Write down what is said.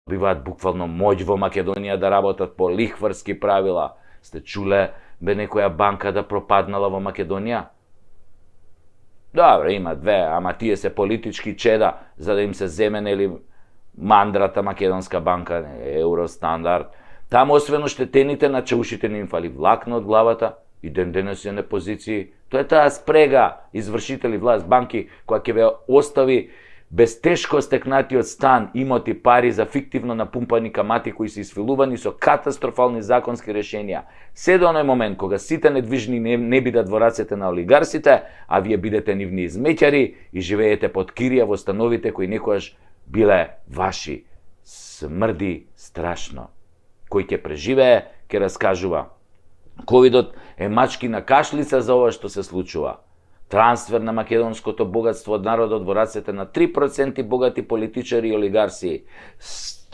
добиваат буквално моќ во Македонија да работат по лихварски правила. Сте чуле бе некоја банка да пропаднала во Македонија? Добре, има две, ама тие се политички чеда за да им се земе нели мандрата Македонска банка, Евростандард. Таму освен оштетените на чаушите не им фали влакно од главата и ден денес се на позиции. Тоа е таа спрега извршители власт банки која ќе ве остави без тешко стекнатиот стан, имоти, пари за фиктивно напумпани камати кои се исфилувани со катастрофални законски решенија. Се до оној момент кога сите недвижни не бидат во рацете на олигарсите, а вие бидете нивни измеќари и живеете под кирија во становите кои некојаш биле ваши. Смрди страшно. Кој ќе преживее, ќе раскажува. Ковидот е мачкина кашлица за ова што се случува. Трансфер на македонското богатство од народот во рацете на 3% богати политичари и олигарси.